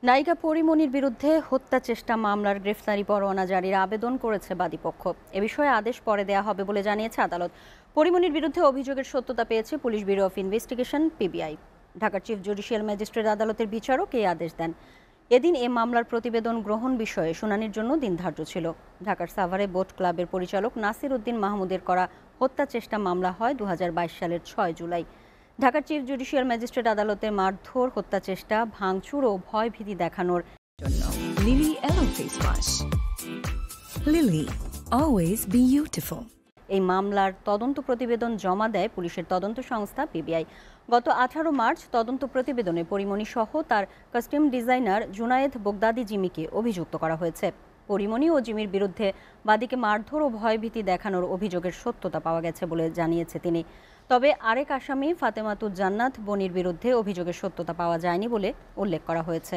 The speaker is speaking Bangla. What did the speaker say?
নায়িকা পরীমনির বিরুদ্ধে হত্যা চেষ্টা মামলার গ্রেফতারি পরোয়ানা জারির আবেদন করেছে বাদীপক্ষ। এ বিষয়ে আদেশ পরে দেয়া হবে বলে জানিয়েছে আদালত। পরীমনির বিরুদ্ধে অভিযোগের সত্যতা পেয়েছে police bureau of investigation PBI. ঢাকার চিফ জুডিশিয়াল ম্যাজিস্ট্রেট আদালতের বিচারক এই আদেশ দেন। এদিন এ মামলার প্রতিবেদন গ্রহণ বিষয়ে শুনানির জন্য দিন ধার্য ছিল। ঢাকার সাভারে বোট ক্লাবের পরিচালক নাসির উদ্দিন মাহমুদের করা হত্যা চেষ্টা মামলা হয় 2022 সালের 6 জুলাই। ঢাকার চিফ জুডিশিয়াল ম্যাজিস্ট্রেট আদালতের মারধর, হত্যা চেষ্টা, ভাঙচুর ও ভয়ভীতি দেখানোর জন্য লিলি এলো face wash. Lily, always beautiful. এই মামলার তদন্ত প্রতিবেদন জমা দেয় পুলিশের তদন্ত সংস্থা পিবিআই। গত 18 মার্চ তদন্ত প্রতিবেদনে পরীমনি সহ তার কাস্টম ডিজাইনার জুনায়েদ বোগদাদি জিমিকে অভিযুক্ত করা হয়েছে। পরীমনি ও জিমির বিরুদ্ধে বাদীকে মারধর ও ভয়ভীতি দেখানোর অভিযোগের সত্যতা পাওয়া গেছে বলে জানিয়েছে তিনি। তবে আরেক আসামি ফাতেমাতুজ জান্নাত বনির বিরুদ্ধে অভিযোগের সত্যতা পাওয়া যায়নি বলে উল্লেখ করা হয়েছে।